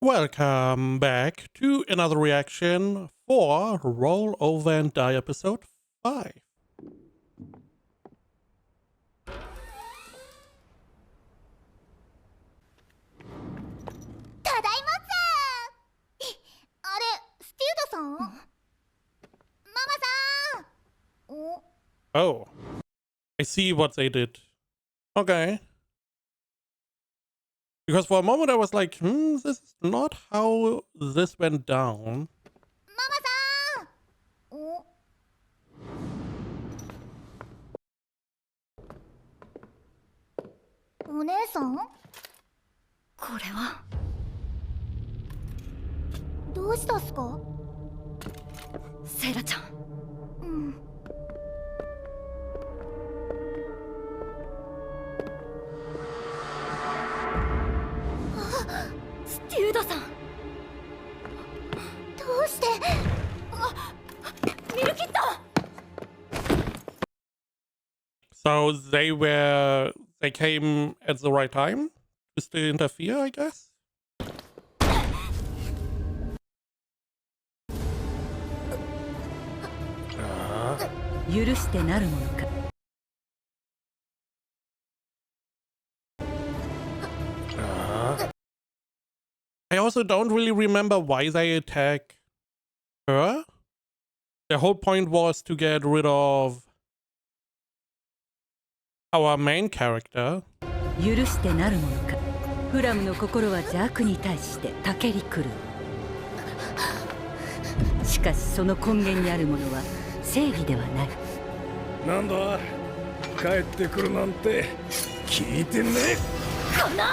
Welcome back to another reaction for Roll Over and Die episode 5. ただいまっす。あれ、スティードさん？ママさん。お、Oh, I see what they did. Okay. Because for a moment I was like, this is not how this went down. ママさん。お、お姉さん？これはどうしたっすか？セイラちゃん。うん。ステュードさん。どうして？ミルキット。 So they came at the right time just to interfere, I guess. 許してなるものか。 I also don't really remember why they attack her. The whole point was to get rid of our main character. 許してなるものか。フラムの心は邪悪に対してたけり狂う。しかしその根源にあるものは正義ではない。なんだ、帰ってくるなんて聞いてね。この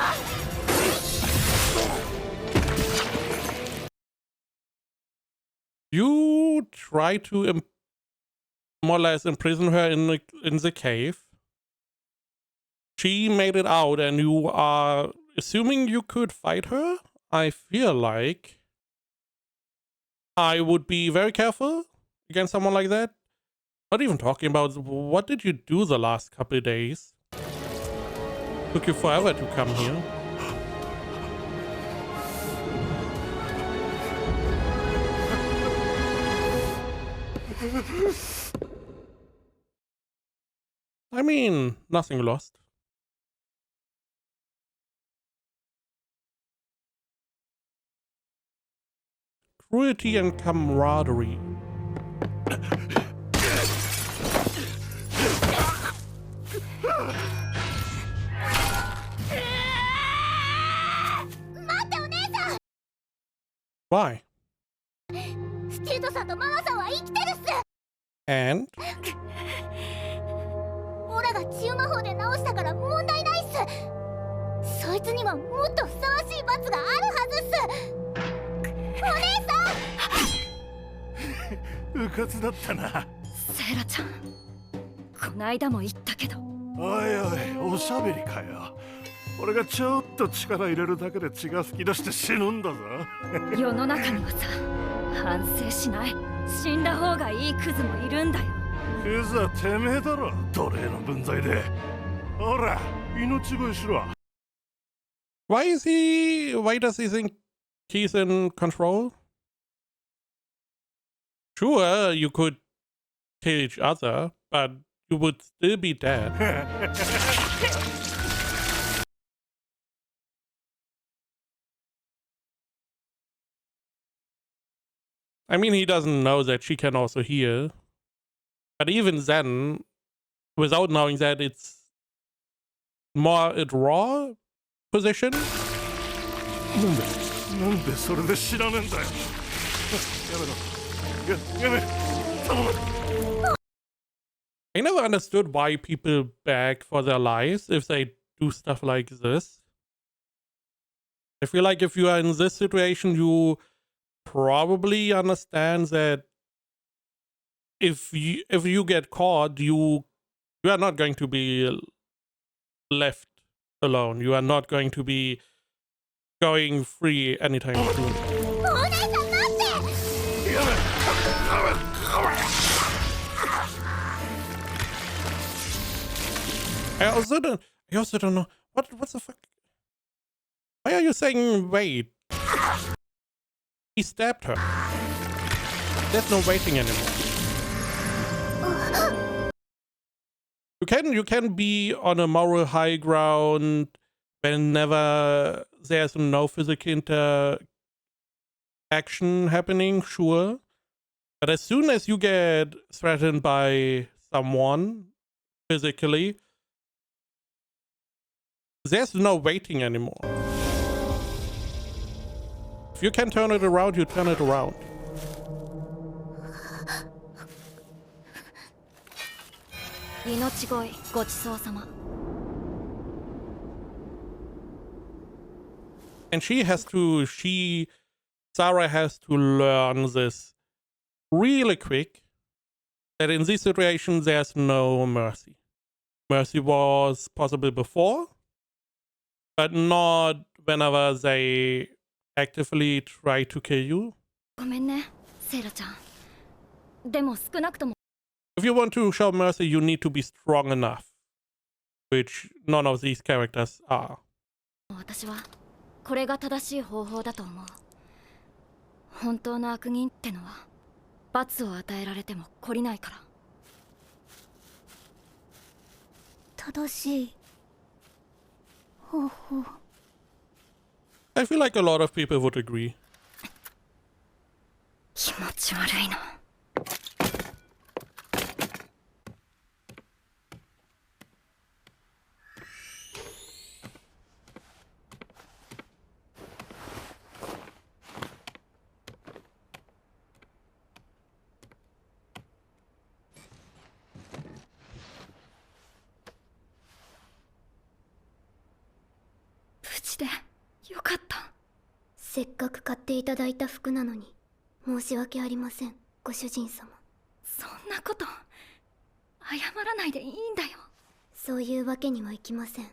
You try to more or less imprison her in the cave. She made it out and you are assuming you could fight her. I feel like I would be very careful against someone like that. Not even talking about what did you do the last couple of days? Took you forever to come here. I mean, nothing lost. Cruelty and camaraderie. Why? スティードさんとママさんは生きてるっす。 And オラが治癒魔法で治したから問題ないっす。そいつにはもっとふさわしい罰があるはずっす。お姉さん。うかつだったな。セイラちゃん。こないだも言ったけど。おいおい、おしゃべりかよ。俺がちょっと力入れるだけで血が噴き出して死ぬんだぞ。世の中にはさ、反省しない死んだ方がいいクズもいるんだよ。クズはてめえだろ、奴隷の分際で。ほら、命乞いしろ。why does he think he's in control? Sure, you could kill each other, but you would still be dead. I mean, he doesn't know that she can also heal. But even then, without knowing that, it's more a draw position. なんでそれで知らねえんだよ。やめろ。頼む。 I never understood why people beg for their lives if they do stuff like this. I feel like if you are in this situation, you probably understand that if you get caught, you are not going to be left alone. You are not going to be going free anytime soon. お姉さん待って。やめ。I also don't know what the fuck. Why are you saying wait? He stabbed her. There's no waiting anymore. You can be on a moral high ground whenever there's no physical interaction happening, sure. But as soon as you get threatened by someone physically, there's no waiting anymore. If you can turn it around, you turn it around. And Sarah has to learn this really quick, that in this situation there's no mercy. Mercy was possible before, but not whenever they actively try to kill you. If you want to show mercy, you need to be strong enough, which none of these characters are. 私はこれが正しい方法だと思う。本当の悪人ってのは罰を与えられても懲りないから。正しい方法。I feel like a lot of people would agree. 気持ち悪いな。よかった。せっかく買っていただいた服なのに申し訳ありません、ご主人様。そんなこと謝らないでいいんだよ。そういうわけにはいきません。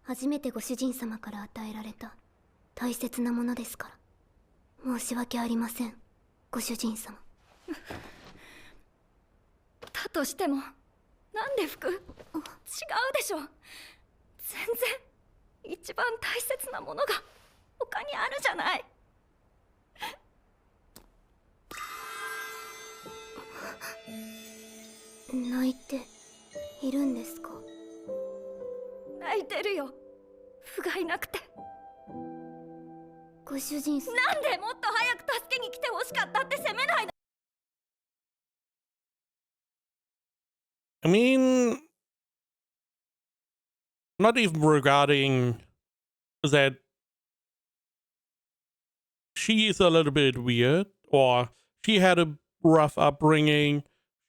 初めてご主人様から与えられた大切なものですから。申し訳ありません、ご主人様。だとしてもなんで服違うでしょ。全然一番大切なものが他にあるじゃない。泣いているんですか？泣いてるよ。不甲斐なくて。ご主人様。なんでもっと早く助けに来てほしかったって責めないの。I mean, not even regarding that she is a little bit weird, or she had a rough upbringing,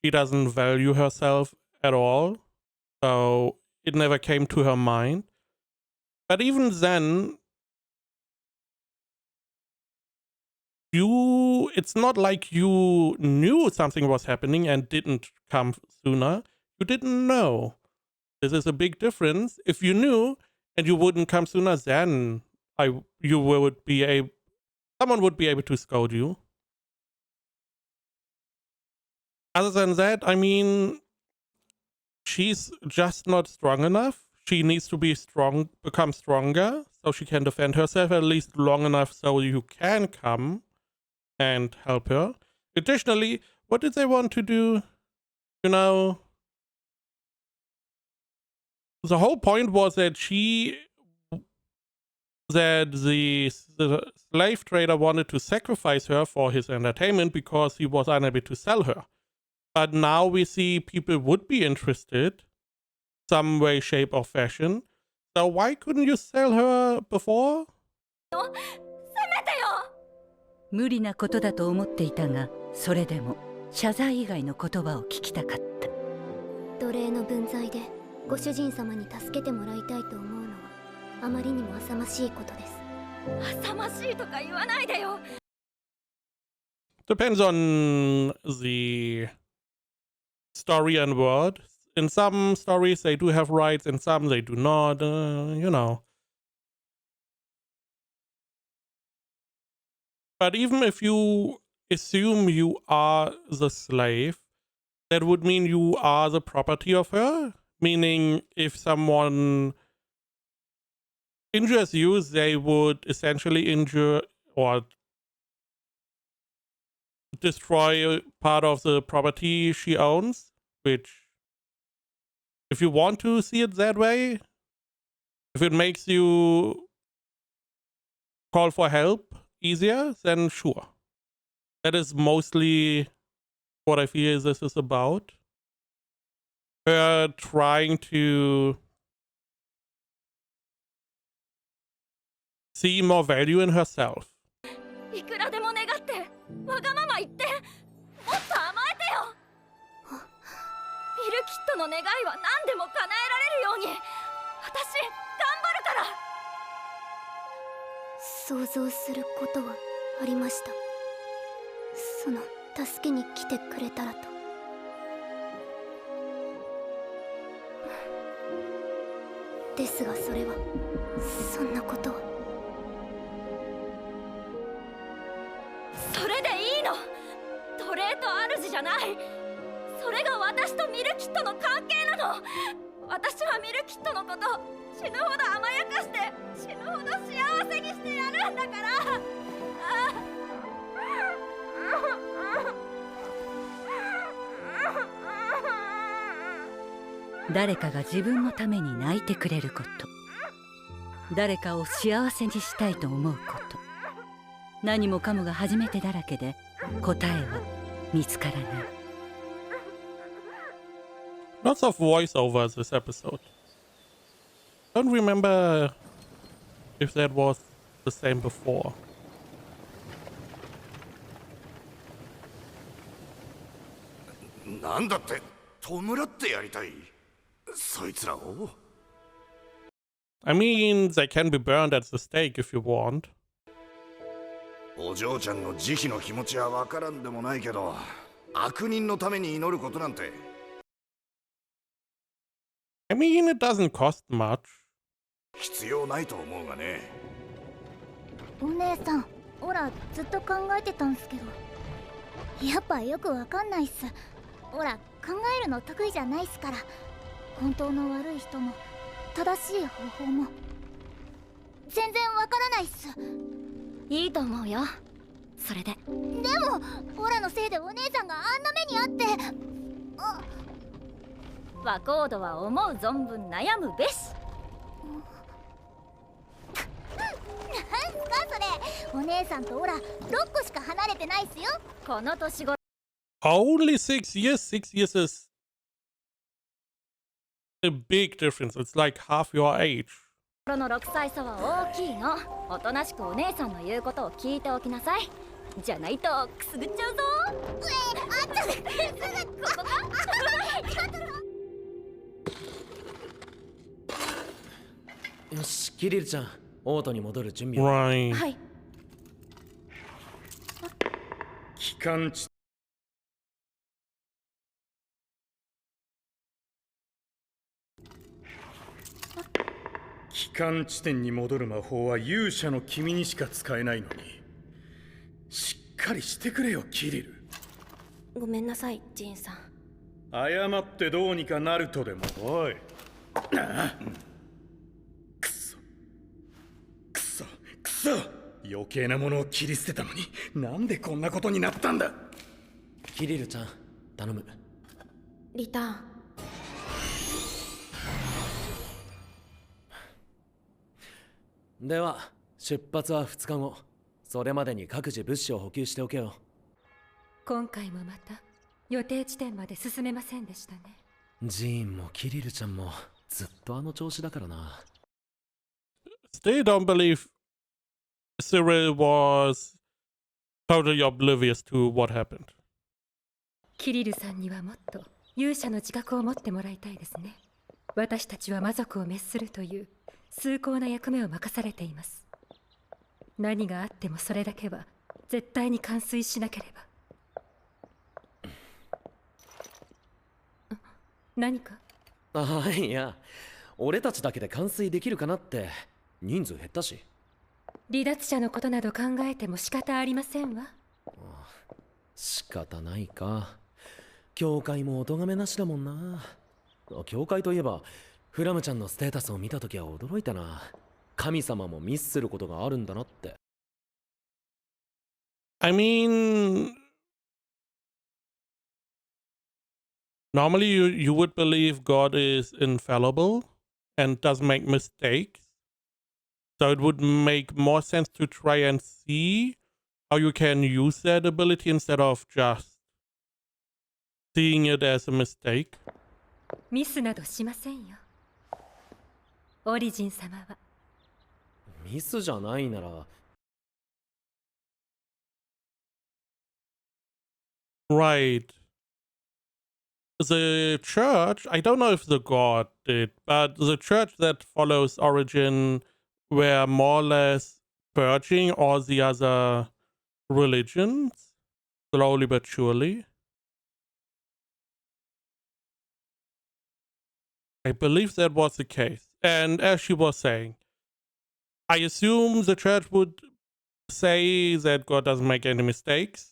she doesn't value herself at all, so it never came to her mind. But even then, it's not like you knew something was happening and didn't come sooner. You didn't know. This is a big difference. If you knew and you wouldn't come sooner, then someone would be able to scold you. Other than that, I mean, she's just not strong enough. She needs to become stronger, so she can defend herself at least long enough so you can come and help her. Additionally, what did they want to do? You know, the whole point was that the slave trader wanted to sacrifice her for his entertainment because he was unable to sell her. But now we see people would be interested, some way, shape, or fashion. So why couldn't you sell her before? せめてよ。無理なことだと思っていたが、それでも謝罪以外の言葉を聞きたかった。奴隷の分際でご主人様に助けてもらいたいと思うのはあまりにも浅ましいことです。浅ましいとか言わないでよ。Depends on the story and world. In some stories they do have rights, in some they do not, you know. But even if you assume you are the slave, that would mean you are the property of her. Meaning if injures you, they would essentially injure or destroy part of the property she owns, which, if you want to see it that way, if it makes you call for help easier, then sure. That is mostly what I feel this is about. Her trying to see more value in herself. いくらでも願ってわがまま言ってもっと甘えてよ。ミルキットの願いは何でも叶えられるように私頑張るから。想像することはありました。その助けに来てくれたらと。ですがそれはそんなことは。それでいいの。奴隷と主じゃない。それが私とミルキットの関係なの。私はミルキットのこと死ぬほど甘やかして死ぬほど幸せにしてやるんだから。誰かが自分のために泣いてくれること、誰かを幸せにしたいと思うこと、何もかもが初めてだらけで答えは見つからない。 Lots of voiceovers this episode. Don't remember if that was the same before. なんだって弔ってやりたい。そいつらを。I mean, they can be burned at the stake if you want. お嬢ちゃんの慈悲の気持ちはわからんでもないけど、悪人のために祈ることなんて。I mean, it doesn't cost much. 必要ないと思うがね。お姉さん、オラずっと考えてたんすけど、やっぱよくわかんないっす。オラ考えるの得意じゃないっすから。本当の悪い人も正しい方法も全然わからないっす。いいと思うよ。それで。でもオラのせいでお姉さんがあんな目にあって。和コードは思う存分悩むべし。なんすかそれ。お姉さんとオラ6個しか離れてないっすよ。この年頃。 Only 6 years? 6 years is a big difference. It's like half your age. の6歳差は大きいの。おとなしくお姉さんの言うことを聞いておきなさい。じゃないとくすぐっちゃうぞ。あんたすぐここか。よし、キリルちゃん、オートに戻る準備を。Right. はい。機関地点に戻る魔法は勇者の君にしか使えないのに、しっかりしてくれよキリル。ごめんなさい、ジンさん。謝ってどうにかなるとでも。おい。くそくそくそ、余計なものを切り捨てたのになんでこんなことになったんだ。キリルちゃん、頼む。リターン。では出発は2日後。それまでに各自物資を補給しておけよ。今回もまた予定地点まで進めませんでしたね。ジーンもキリルちゃんもずっとあの調子だからな。 Still don't believe Cyril was totally oblivious to what happened. キリルさんにはもっと勇者の自覚を持ってもらいたいですね。私たちは魔族を滅するという崇高な役目を任されています。何があってもそれだけは絶対に完遂しなければ。何か？あ、いや、俺たちだけで完遂できるかなって。人数減ったし。離脱者のことなど考えても仕方ありませんわ。仕方ないか。教会もお咎めなしだもんな。教会といえばフラムちゃんのステータスを見たときは驚いたな。神様もミスすることがあるんだなって。I mean, normally you would believe God is infallible and doesn't make mistakes. So it would make more sense to try and see how you can use that ability instead of just seeing it as a mistake. ミスなどしませんよ。オリジン様は。ミスじゃないなら。Right. The church, I don't know if the god did, but the church that follows Origin were more or less purging all the other religions, slowly but surely. I believe that was the case. And as she was saying, I assume the church would say that God doesn't make any mistakes.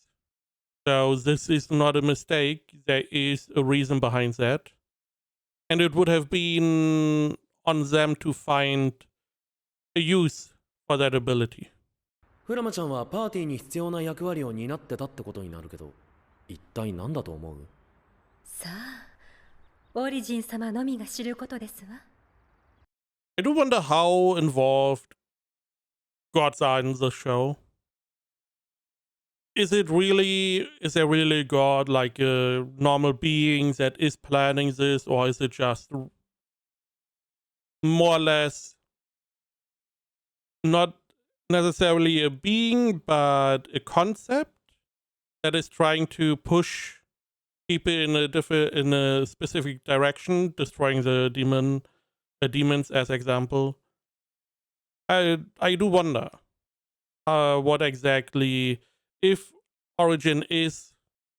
So this is not a mistake. There is a reason behind that. And it would have been on them to find a use for that ability. フラマちゃんはパーティーに必要な役割を担ってたってことになるけど、一体何だと思う？さあ、オリジン様のみが知ることですわ。I do wonder how involved gods are in the show. Is there really a god, like a normal being that is planning this, or is it just more or less not necessarily a being, but a concept that is trying to push people in a specific direction, destroying the demons as example? I do wonder what exactly, if Origin is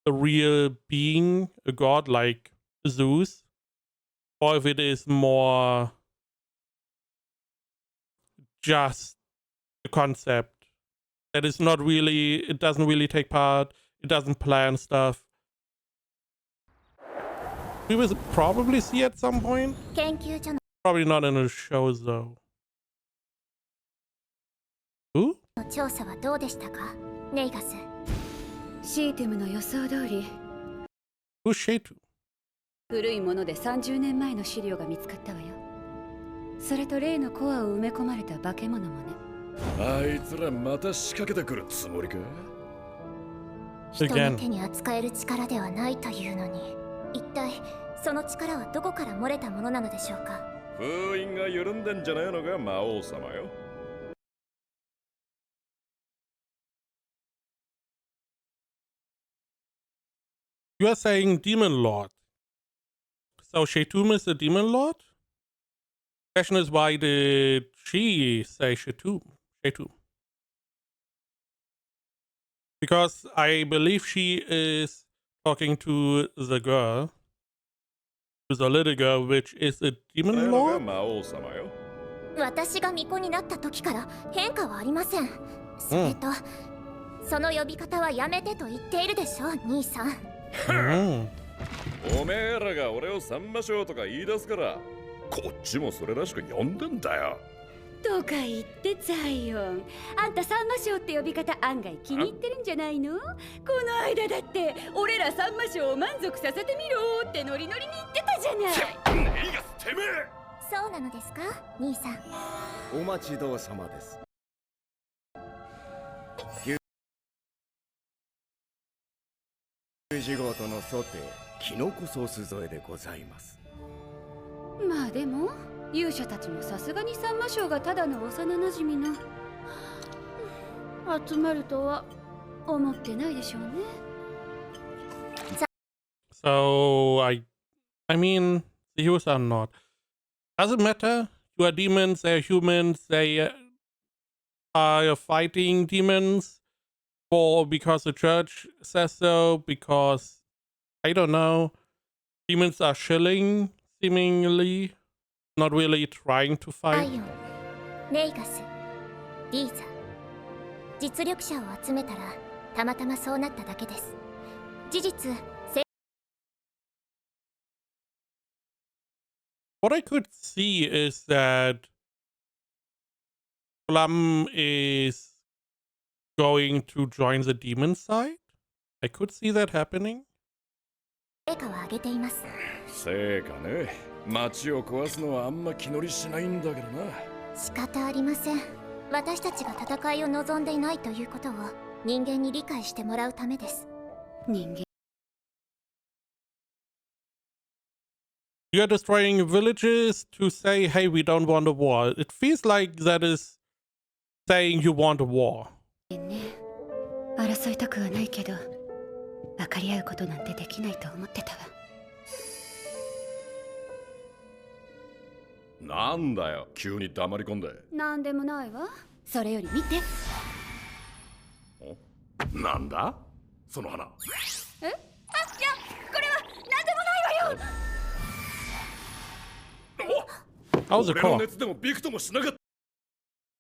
a real being, a god like Zeus, or if it is more just a concept that is not really, it doesn't really take part, it doesn't plan stuff. We will probably see at some point. 研究所の Probably not in the shows though. Who? 調査はどうでしたか、ネイガス。シーテムの予想通り、 Who's Shatu? 古いもので30年前の資料が見つかったわよ。それと例のコアを埋め込まれた化け物もね。あいつらまた仕掛けてくるつもりか？人の手に扱える力ではないというのに、一体その力はどこから漏れたものなのでしょうか。封印が緩んでんじゃないのか、魔王様よ。You are saying Demon Lord. So Shatum is a Demon Lord? Question is, why did she say Shatum? Because I believe she is talking to the girl, to the little girl, which is a Demon Lord? 魔王様よ。私が巫女になった時から変化はありません。それと、その呼び方はやめてと言っているでしょ、兄さん。おめえらが俺をサンマ賞とか言い出すからこっちもそれらしく呼んでんだよ。とか言ってザイオン、あんたサンマ賞って呼び方案外気に入ってるんじゃないの？この間だって俺らサンマ賞を満足させてみろってノリノリに言ってたじゃない。いいがてめえ。そうなのですか、兄さん。お待ちどうさまです。11号とのソテー、キノコソース添えでございます。まあでも勇者たちもさすがにサンマ賞がただの幼なじみの集まるとは思ってないでしょうね。So I mean, the heroes are not. Doesn't matter. You are demons. They are humans. They are fighting demons because the church says so. Because I don't know, demons are chilling, seemingly, not really trying to ア fight. イオン、ネイガス、リーザ。実力者を集めたらたまたまそうなっただけです。事実、What I could see is that Plum is going to join the demon side. I could see that happening. 成果を上げています。成果ね。街を壊すのはあんま気乗りしないんだけどな。仕方ありません。私たちが戦いを望んでいないということを人間に理解してもらうためです。人間 You're destroying villages to say, hey, we don't want a war. It feels like that is saying you want a war. ね。争いたくはないけど、分かり合うことなんてできないと思ってたわ。なんだよ、急に黙り込んで。なんでもないわ。それより見て。なんだその花。え？あ、いや、これは何でもないわよ。How's the 俺の car? 熱でもびくともしなかっ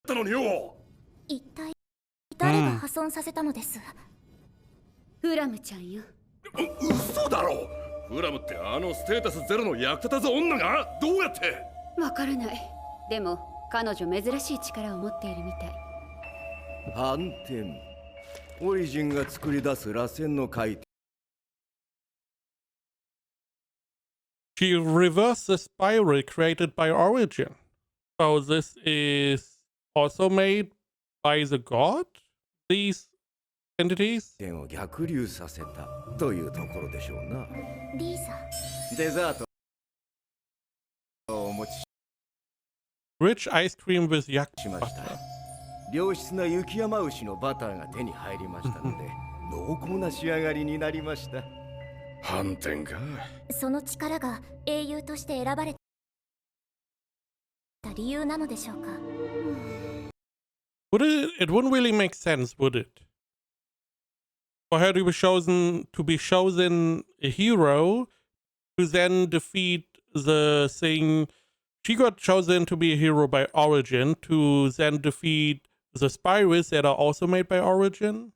たのによ。一体誰が破損させたのです？フラムちゃんよ。嘘だろ。フラムってあのステータスゼロの役立たず女がどうやって？わからない。でも彼女珍しい力を持っているみたい。反転。オリジンが作り出す螺旋の回転。She reversed the spiral created by Origin. So this is also made by the god? These entities? 点を逆流させたというところでしょうな。リーザ。デザートをお持ち Rich ice cream with yak しました。 butter. 良質な雪山牛のバターが手に入りましたので濃厚な仕上がりになりました。反転か。その力が英雄として選ばれた理由なのでしょうか。It wouldn't really make sense, would it? For her to be chosen a hero to then defeat the thing. She got chosen to be a hero by Origin to then defeat the spirals that are also made by Origin.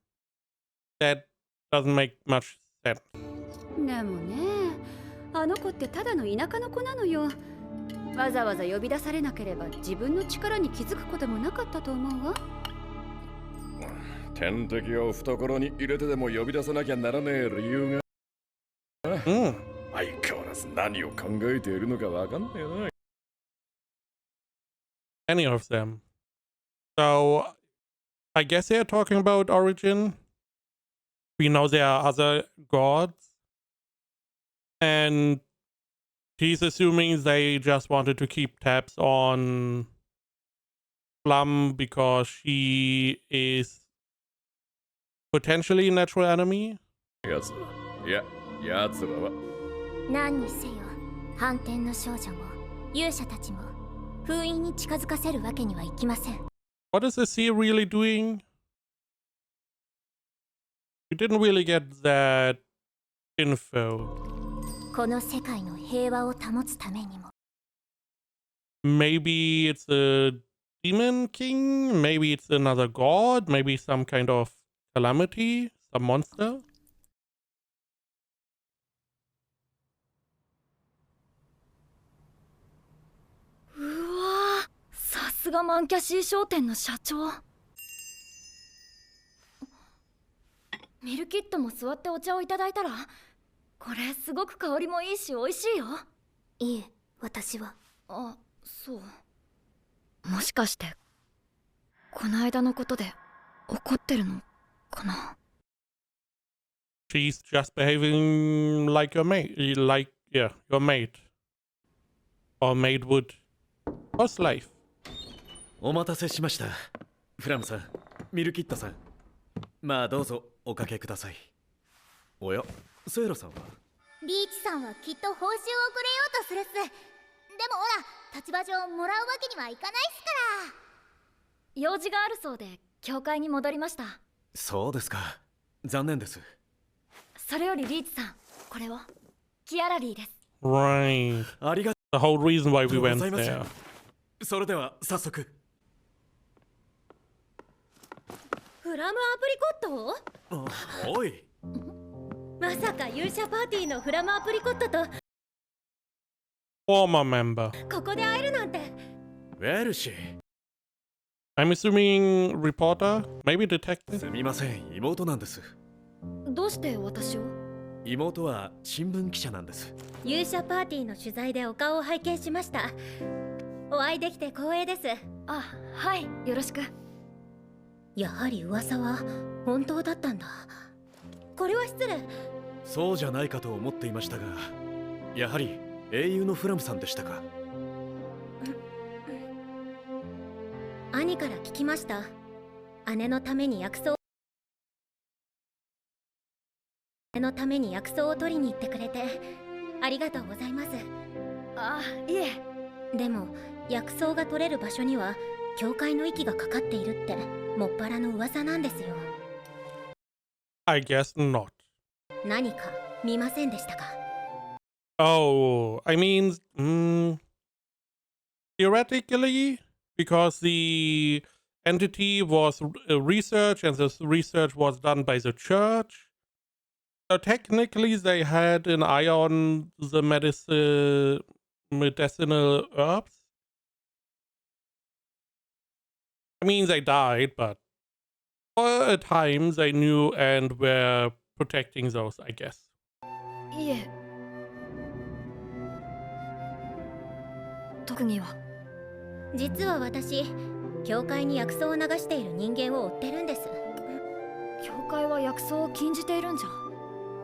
That doesn't make much sense. でもね、あの子ってただの田舎の子なのよ。わざわざ呼び出されなければ自分の力に気づくこともなかったと思うわ。天敵を懐に入れてでも呼び出さなきゃならねえ理由が。相変わらず何を考えているのかわかんないな。Any of them. So, I guess they're talking about Origin. We know there are other gods. And he's assuming they just wanted to keep tabs on Plum because she is potentially a natural enemy. やつやつらは何にせよ、反転の少女も勇者たちも封印に近づかせるわけにはいきません。What is the sea really doing? We didn't really get that info. この世界の平和を保つためにも。Maybe it's a demon king, maybe it's another god, maybe some kind of calamity, some monster. うわー、さすがマンキャシー商店の社長。ミルキットも座ってお茶をいただいたら、これすごく香りもいいし美味しいよ。いえ、私は。あ、そう。もしかしてこの間のことで怒ってるのかな。 She's just behaving like your mate, your mate. Or maid would. Or slave. お待たせしました。フラムさん、ミルキットさん。まあどうぞおかけください。おや、セイラさんは？リーチさんはきっと報酬をくれようとするっす。でもほら、立場上もらうわけにはいかないっすから。用事があるそうで教会に戻りました。そうですか。残念です。それよりリーチさん、これを。キアラリーです。 Right. ありが The whole reason why we とうご went ざいます。 there. それでは早速。フラムアプリコット？おい。まさか勇者パーティーのフラムアプリコットと Former member. ここで会えるなんて。ウェルシー。I'm assuming reporter, maybe detective. すみません、妹なんです。どうして私を？妹は新聞記者なんです。勇者パーティーの取材でお顔を拝見しました。お会いできて光栄です。あ、はい、よろしく。やはり噂は本当だったんだ。これは失礼。そうじゃないかと思っていましたが、やはり英雄のフラムさんでしたか。兄から聞きました。姉のために薬草を取りに行ってくれてありがとうございます。あ、いえ。でも薬草が取れる場所には教会の息がかかっているってもっぱらの噂なんですよ。 I guess not. 何か見ませんでしたか？ Oh, I mean, theoretically, because the entity was research and this research was done by the church. So technically, they had an eye on the medicinal herbs. I mean, they died, but for a time they knew and were protecting those, I guess. いえ。特技は？実は私、教会に薬草を流している人間を追ってるんです。教会は薬草を禁じているんじゃ。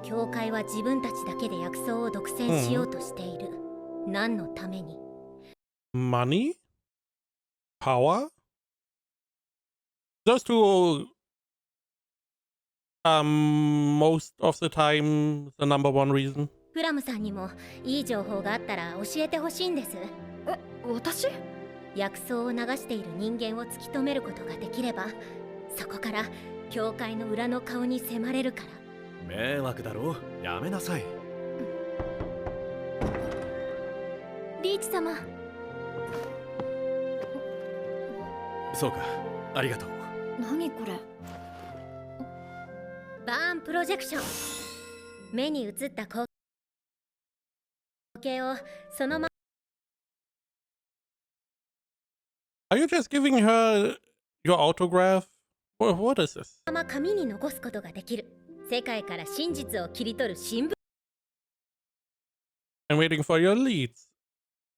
教会は自分たちだけで薬草を独占しようとしている。何のために？ Money? Power? Those two most of the time the number one reason. フラムさんにもいい情報があったら教えてほしいんです。え、私？薬草を流している人間を突き止めることができれば、そこから教会の裏の顔に迫れるから。迷惑だろう、やめなさい。リーチ様。そうか、ありがとう。何これ？バーンプロジェクション。目に映った光景をそのま Are you just giving her your autograph? What is this? ま紙に残すことができる。世界から真実を切り取る新聞。I'm waiting for your leads.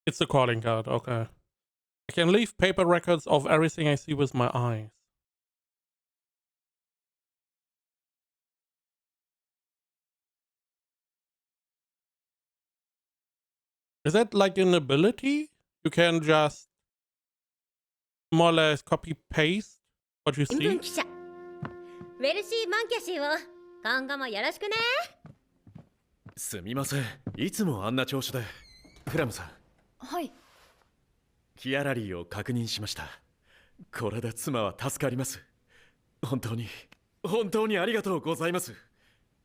It's a calling card, okay. I can leave paper records of everything I see with my eyes. Is that like an ability? You can just more or less copy paste what you 新 see? 聞記者。ウェルシー・マンキャシーを今後もよろしくね。すみません、いつもあんな調子で。フラムさん。はい。ギアラリーを確認しました。これで妻は助かります。本当にありがとうございます。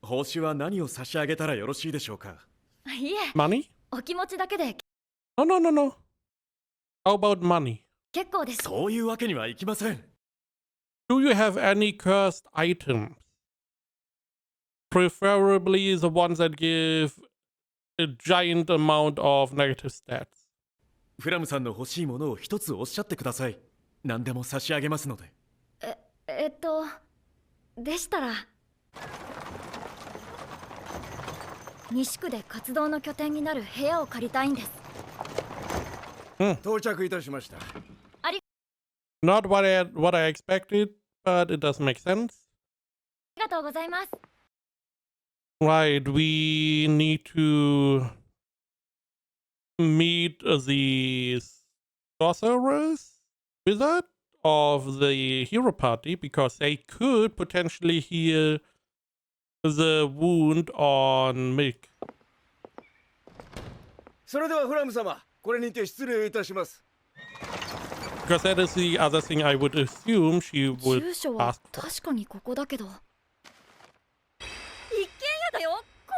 報酬は何を差し上げたらよろしいでしょうか？いえ。 Money? お気持ちだけで No. How about money? 結構です。そういうわけにはいきません。Do you have any cursed items? Preferably the ones that give a giant amount of negative stats. フラムさんの欲しいものを一つおっしゃってください。何でも差し上げますので。でしたら西区で活動の拠点になる部屋を借りたいんです。到着いたしました。Not what I expected, but it does make sense. ありがとうございます。Right, we need to meet the sorcerers wizard of the hero party because they could potentially heal the wound on Mick. それではフラム様、これにて失礼いたします。Because that is the other thing I would assume she would 住所は ask for. 確かにここだけど。一軒家だよ、こ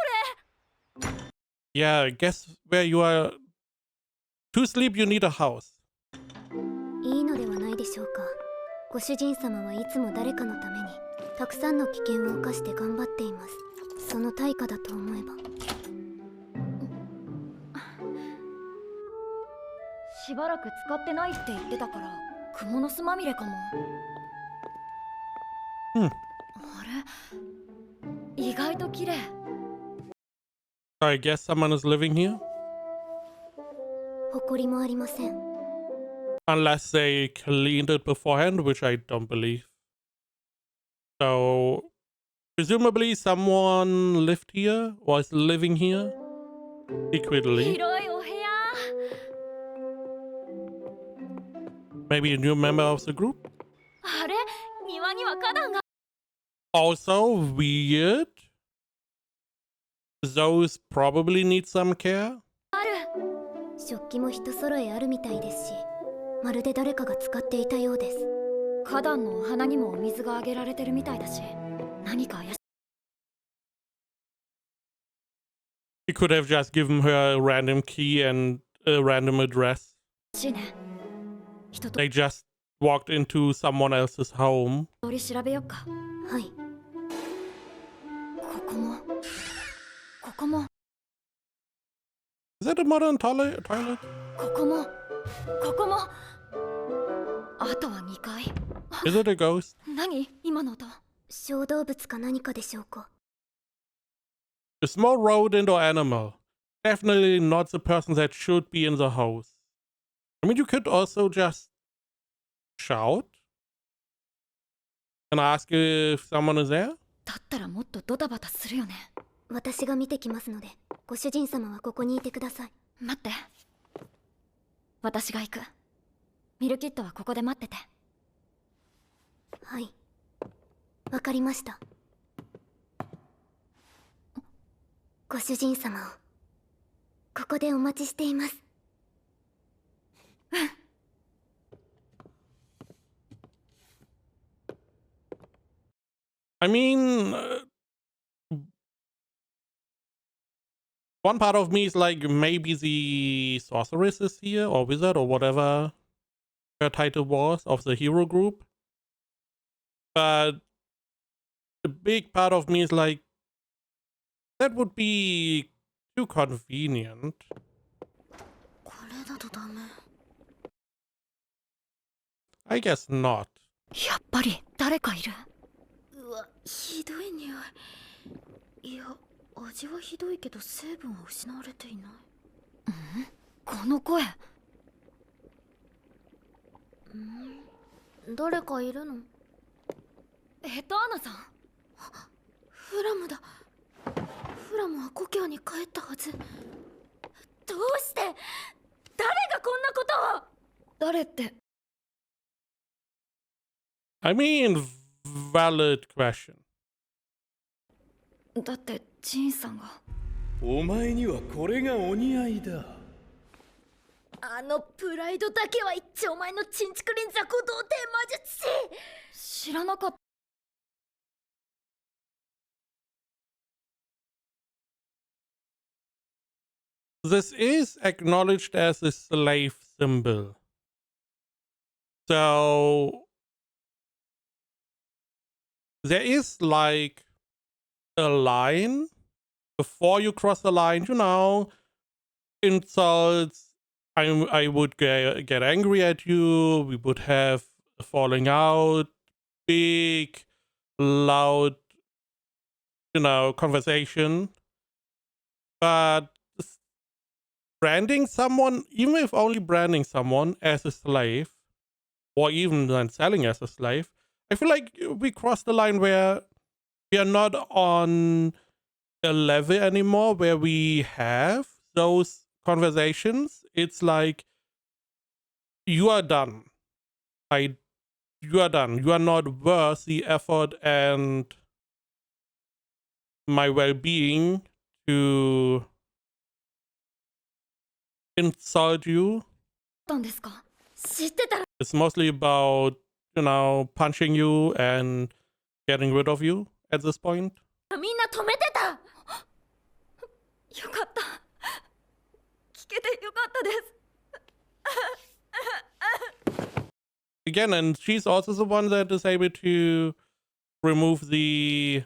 Yeah, guess where you are. To sleep, you need a house. いいのではないでしょうか。ご主人様はいつも誰かのためにたくさんの危険を冒して頑張っています。その対価だと思えば。しばらく使ってないって言ってたから蜘蛛の巣まみれかも。Hmm. あれ、意外と綺麗。So I guess someone is living here? 埃もありません。 Unless they cleaned it beforehand, which I don't believe. So, presumably someone lived here or is living here secretly. 広いお部屋。 Maybe a new member of the group. あれ、庭には花壇が。 Also weird. Those probably need some care. 食器も一揃えあるみたいですし、まるで誰かが使っていたようです。花壇のお花にもお水があげられてるみたいだし、何か怪し He could have just given her a random key and a random address. いね。一通 They just walked into someone else's home. り調べよっか。はい。ここも。ここも。 Is that a modern toilet? ここも。ここも。あとは2階。 Is it a ghost? 何今の音。小動物か何かでしょうか。 A small rodent or animal. Definitely not the person that should be in the house. I mean, you could also just shout and ask if someone is there. だったらもっとドタバタするよね。私が見てきますので、ご主人様はここにいてください。待って。私が行く。ミルキットはここで待ってて。はい。わかりました。ご主人様をここでお待ちしています。I mean, one part of me is like, maybe the sorceress is here, or wizard, or whatever her title was of the hero group. But a big part of me is like, that would be too convenient. これだとダメ。 I guess not. やっぱり誰かいる。うわ、ひどい匂い。いや、味はひどいけど成分は失われていない。この声。誰かいるの？エターナさん。フラムだ。フラムは故郷に帰ったはず。どうして誰がこんなことを。誰って。 I mean, valid question. だってジンさんが。お前にはこれがお似合いだ。あのプライドだけは一丁前のチンチクリン雑魚童貞魔術師。知らなかった。 This is acknowledged as a slave symbol. So there is like a line before you cross the line, you know, insults. I would get angry at you. We would have a falling out, big, loud, you know, conversation. But branding someone, even if only branding someone as a slave, or even then selling as a slave, I feel like we crossed the line where we are not on a level anymore where we have those conversations. It's like, you are done. You are done. You are not worth the effort and my well-being to insult you. なんですか。知ってたら。 It's mostly about, you know, punching you and getting rid of you at this point. みんな止めてた。よかった。聞けてよかったです。 Again, and she's also the one that is able to remove the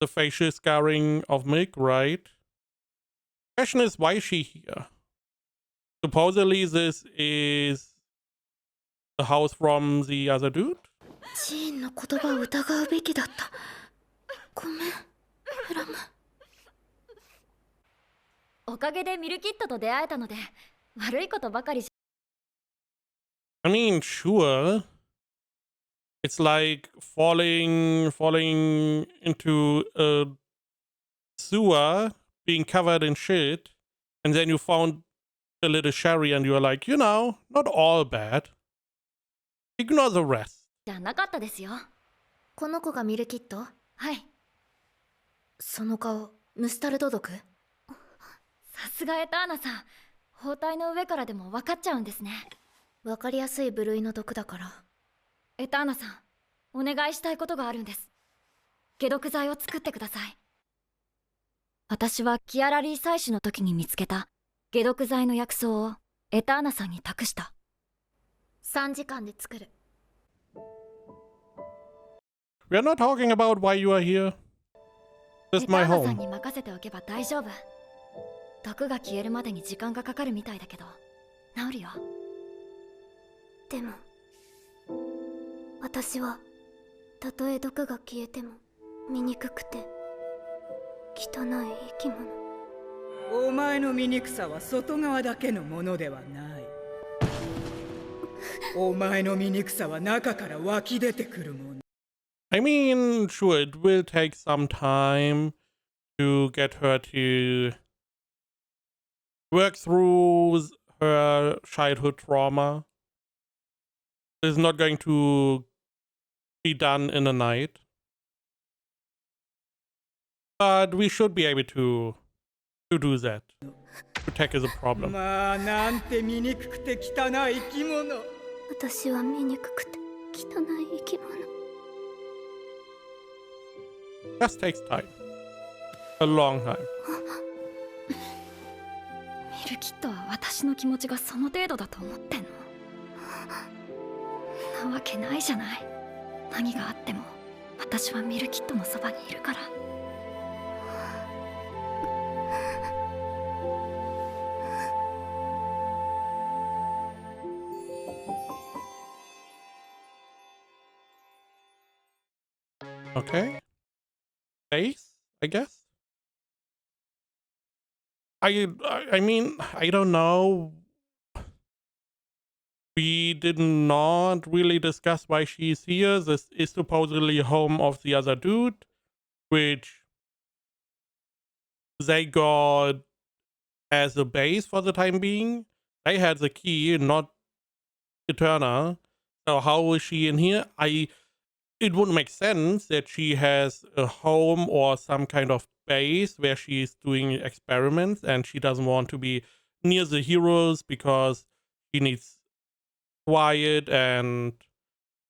facial scarring of Mick, right? Question is, why is she here? supposedly this is the house from the other dude. ジーンの言葉を疑うべきだった。ごめん、フラム。おかげでミルキットと出会えたので、悪いことばかりじゃ。I mean, sure. It's like falling into a sewer, being covered in shit, and then you found a little sherry and you're like, you know, not all bad. Ignore the rest. じゃなかったですよ。この子がミルキット？はい。その顔、ムスタルド毒？さすがエターナさん。包帯の上からでも分かっちゃうんですね。わかりやすい部類の毒だから。エターナさん、お願いしたいことがあるんです。解毒剤を作ってください。私はキアラリー採取の時に見つけた解毒剤の薬草をエターナさんに託した。3時間で作る。We are not talking about why you are here. This is my エターナさん home. に任せておけば大丈夫。毒が消えるまでに時間がかかるみたいだけど、治るよ。でも私はたとえ毒が消えても醜くて汚い生き物。お前の醜さは外側だけのものではない。お前の醜さは中から湧き出てくるもの。I mean, sure, it will take some time to get her to work through her childhood trauma. It's not going to be done in a night. But we should be able to do that. To tackle the problem. まあなんて醜くて汚い生き物。私は醜くて汚い生き物。Just takes time. A long time. ミルキットは私の気持ちがその程度だと思ってんの？なわけないじゃない。何があっても私はミルキットのそばにいるから。Okay. Base, I guess. I mean, I don't know. We did not really discuss why she's here. This is supposedly home of the other dude, which they got as a base for the time being. They had the key, not Eterna. So how is she in here? It wouldn't make sense that she has a home or some kind of base where she's doing experiments and she doesn't want to be near the heroes because she needs quiet and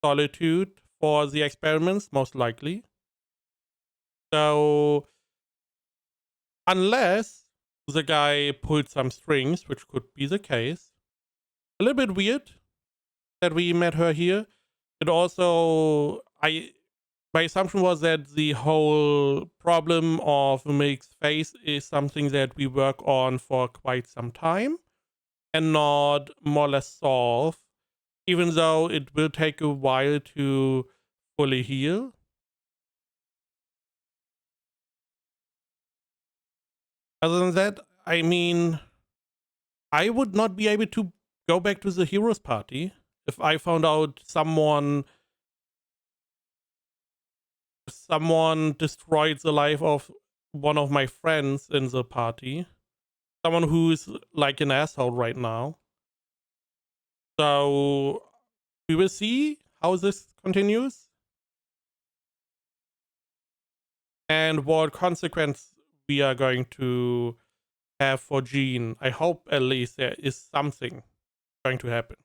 solitude for the experiments, most likely. So, unless the guy pulled some strings, which could be the case, a little bit weird that we met her here. It also, my assumption was that the whole problem of Milk's face is something that we work on for quite some time and not more or less solve, even though it will take a while to fully heal. Other than that, I mean, I would not be able to go back to the heroes party if I found out someone destroyed the life of one of my friends in the party. Someone who's like an asshole right now. So we will see how this continues and what consequence we are going to have for Jean. I hope at least there is something going to happen.